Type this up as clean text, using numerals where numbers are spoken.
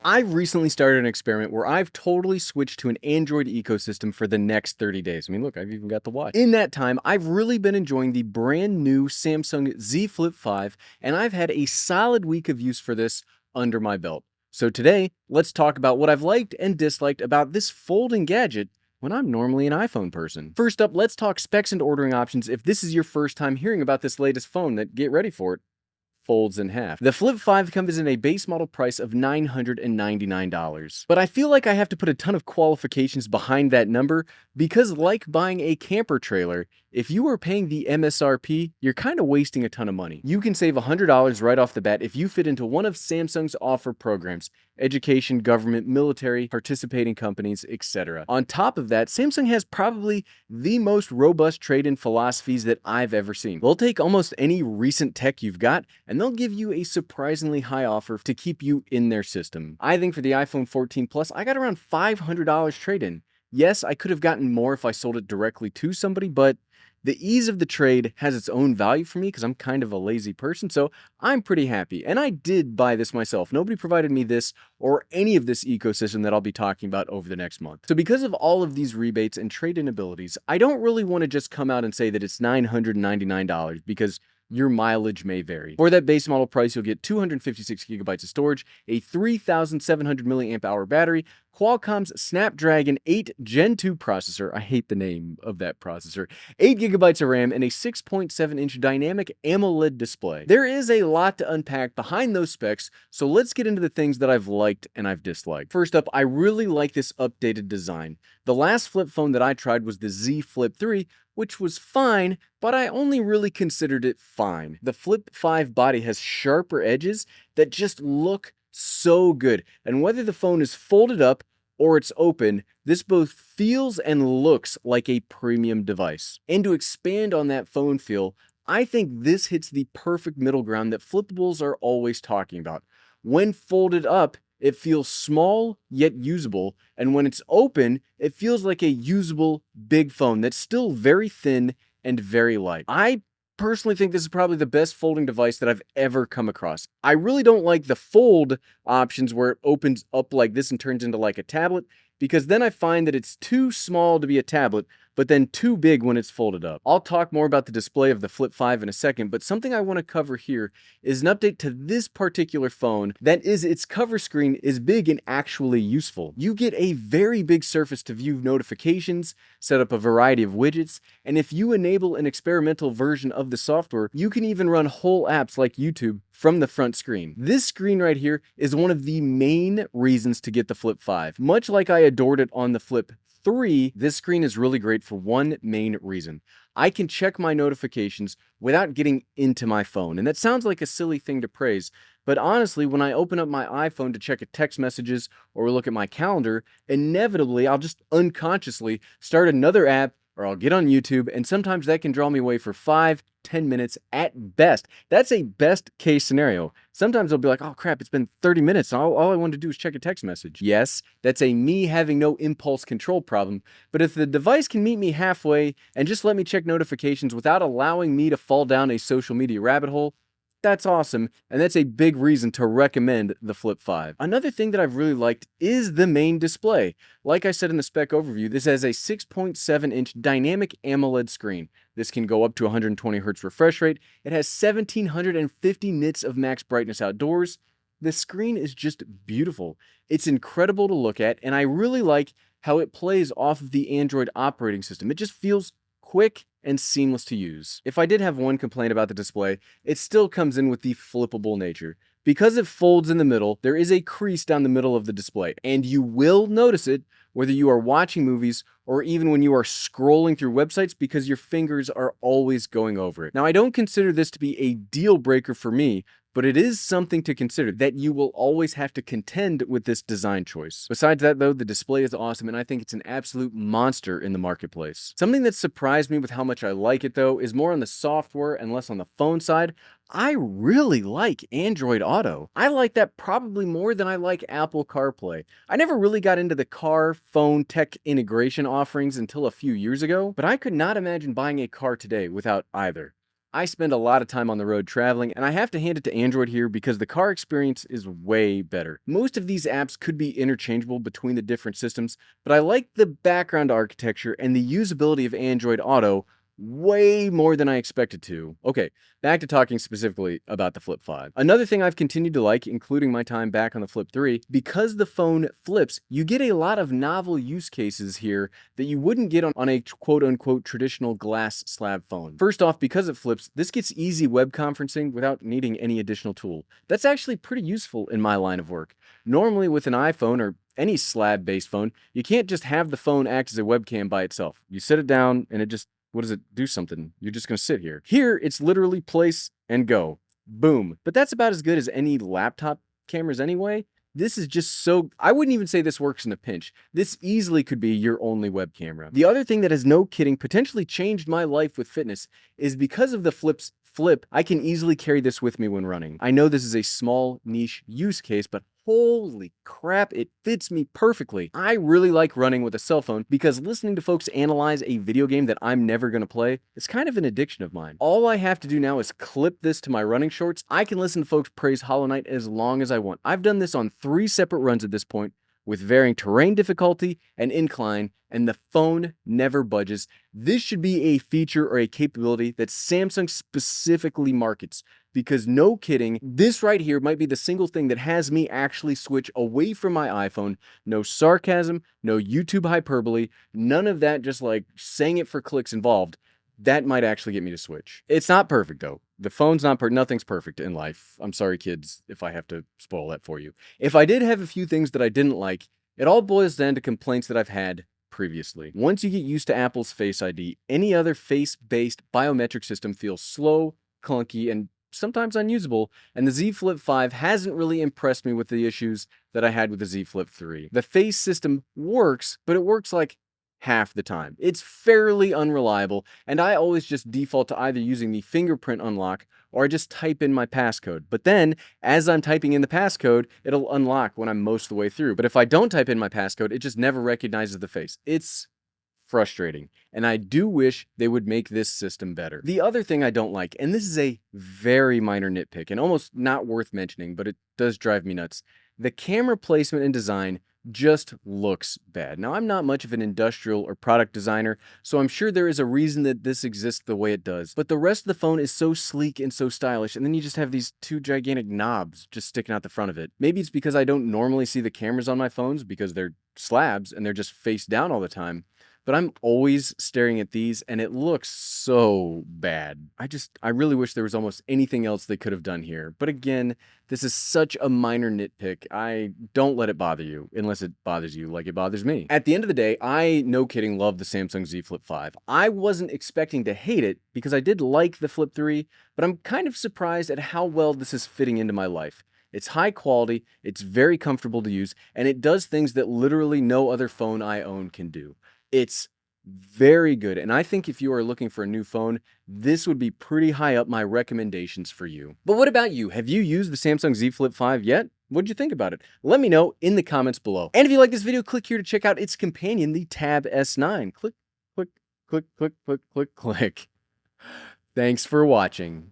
I've recently started an experiment where I've totally switched to an Android ecosystem for the next 30 days. I mean, look, I've even got the watch. In that time, I've really been enjoying the brand new Samsung Z Flip 5, and I've had a solid week of use for this under my belt. So today, let's talk about what I've liked and disliked about this folding gadget when I'm normally an iPhone person. First up, let's talk specs and ordering options. If this is your first time hearing about this latest phone, then get ready for it. Folds in half. The Flip 5 comes in a base model price of $999. But I feel like I have to put a ton of qualifications behind that number because, like buying a camper trailer, if you are paying the MSRP, you're kind of wasting a ton of money. You can save $100 right off the bat if you fit into one of Samsung's offer programs: education, government, military, participating companies, etc. On top of that, Samsung has probably the most robust trade-in philosophies that I've ever seen. They'll take almost any recent tech you've got, and they'll give you a surprisingly high offer to keep you in their system. I think for the iPhone 14 Plus, I got around $500 trade-in. Yes, I could have gotten more if I sold it directly to somebody, but the ease of the trade has its own value for me because I'm kind of a lazy person, so I'm pretty happy. And I did buy this myself. Nobody provided me this or any of this ecosystem that I'll be talking about over the next month. So because of all of these rebates and trade-in abilities, I don't really want to just come out and say that it's $999 because your mileage may vary. For that base model price, you'll get 256 gigabytes of storage, a 3,700 milliamp hour battery, Qualcomm's Snapdragon 8 Gen 2 processor, I hate the name of that processor, 8 gigabytes of RAM, and a 6.7-inch dynamic AMOLED display. There is a lot to unpack behind those specs, so let's get into the things that I've liked and I've disliked. First up, I really like this updated design. The last flip phone that I tried was the Z Flip 3, which was fine, but I only really considered it fine. The Flip 5 body has sharper edges that just look so good, and whether the phone is folded up or it's open, this both feels and looks like a premium device. And to expand on that phone feel, I think this hits the perfect middle ground that flippables are always talking about. When folded up, it feels small yet usable, and when it's open, it feels like a usable big phone that's still very thin and very light. I personally think this is probably the best folding device that I've ever come across. I really don't like the fold options where it opens up like this and turns into like a tablet, because then I find that it's too small to be a tablet, but then too big when it's folded up. I'll talk more about the display of the Flip 5 in a second, but something I want to cover here is an update to this particular phone that is its cover screen is big and actually useful. You get a very big surface to view notifications, set up a variety of widgets, and if you enable an experimental version of the software, you can even run whole apps like YouTube from the front screen. This screen right here is one of the main reasons to get the Flip 5. Much like I adored it on the Flip 3, this screen is really great for one main reason. I can check my notifications without getting into my phone. And that sounds like a silly thing to praise, but honestly, when I open up my iPhone to check text messages or look at my calendar, inevitably I'll just unconsciously start another app or I'll get on YouTube, and sometimes that can draw me away for 5-10 minutes at best. That's a best case scenario. Sometimes I'll be like, oh crap, it's been 30 minutes. All I wanted to do is check a text message. Yes, that's a me having no impulse control problem, but if the device can meet me halfway and just let me check notifications without allowing me to fall down a social media rabbit hole, that's awesome, and that's a big reason to recommend the Flip 5. Another thing that I've really liked is the main display. Like I said in the spec overview, this has a 6.7-inch dynamic AMOLED screen. This can go up to 120 Hz refresh rate. It has 1750 nits of max brightness outdoors. The screen is just beautiful. It's incredible to look at, and I really like how it plays off of the Android operating system. It just feels quick and seamless to use. If I did have one complaint about the display, it still comes in with the flippable nature. Because it folds in the middle, there is a crease down the middle of the display, and you will notice it whether you are watching movies or even when you are scrolling through websites because your fingers are always going over it. Now, I don't consider this to be a deal breaker for me, but it is something to consider that you will always have to contend with this design choice. Besides that though, the display is awesome and I think it's an absolute monster in the marketplace. Something that surprised me with how much I like it though is more on the software and less on the phone side. I really like Android Auto. I like that probably more than I like Apple CarPlay. I never really got into the car, phone, tech integration offerings until a few years ago, but I could not imagine buying a car today without either. I spend a lot of time on the road traveling, and I have to hand it to Android here because the car experience is way better. Most of these apps could be interchangeable between the different systems, but I like the background architecture and the usability of Android Auto way more than I expected to. Okay, back to talking specifically about the Flip 5. Another thing I've continued to like, including my time back on the Flip 3, because the phone flips, you get a lot of novel use cases here that you wouldn't get on a quote-unquote traditional glass slab phone. First off, because it flips, this gets easy web conferencing without needing any additional tool. That's actually pretty useful in my line of work. Normally with an iPhone or any slab-based phone, you can't just have the phone act as a webcam by itself. You set it down and it just, what does it do something? You're just gonna sit here. Here, it's literally place and go. Boom. But that's about as good as any laptop cameras anyway. This is just so, I wouldn't even say this works in a pinch. This easily could be your only web camera. The other thing that has, no kidding, potentially changed my life with fitness is because of the Flip, I can easily carry this with me when running. I know this is a small niche use case, but holy crap, it fits me perfectly. I really like running with a cell phone because listening to folks analyze a video game that I'm never going to play is kind of an addiction of mine. All I have to do now is clip this to my running shorts. I can listen to folks praise Hollow Knight as long as I want. I've done this on 3 separate runs at this point, with varying terrain difficulty and incline, and the phone never budges. This should be a feature or a capability that Samsung specifically markets, because no kidding, this right here might be the single thing that has me actually switch away from my iPhone. No sarcasm, no YouTube hyperbole, none of that just like saying it for clicks involved. That might actually get me to switch. It's not perfect though. The phone's not nothing's perfect in life. I'm sorry, kids, if I have to spoil that for you. If I did have a few things that I didn't like, it all boils down to complaints that I've had previously. Once you get used to Apple's Face ID, any other face-based biometric system feels slow, clunky, and sometimes unusable, and the Z Flip 5 hasn't really impressed me with the issues that I had with the Z Flip 3. The face system works, but it works like half the time. It's fairly unreliable, and I always just default to either using the fingerprint unlock or I just type in my passcode. But then, as I'm typing in the passcode, it'll unlock when I'm most of the way through. But if I don't type in my passcode, it just never recognizes the face. It's frustrating, and I do wish they would make this system better. The other thing I don't like, and this is a very minor nitpick and almost not worth mentioning, but it does drive me nuts, the camera placement and design just looks bad. Now, I'm not much of an industrial or product designer, so I'm sure there is a reason that this exists the way it does, but the rest of the phone is so sleek and so stylish, and then you just have these 2 gigantic knobs just sticking out the front of it. Maybe it's because I don't normally see the cameras on my phones because they're slabs and they're just face down all the time, but I'm always staring at these and it looks so bad. I really wish there was almost anything else they could have done here. But again, this is such a minor nitpick. Don't let it bother you unless it bothers you like it bothers me. At the end of the day, I, no kidding, love the Samsung Z Flip 5. I wasn't expecting to hate it because I did like the Flip 3, but I'm kind of surprised at how well this is fitting into my life. It's high quality, it's very comfortable to use, and it does things that literally no other phone I own can do. It's very good, and I think if you are looking for a new phone, this would be pretty high up my recommendations for you. But what about you? Have you used the Samsung Z Flip 5 yet? What'd you think about it? Let me know in the comments below. And if you like this video, click here to check out its companion, the Tab S9. Click, click, click, click, click, click, click. Thanks for watching.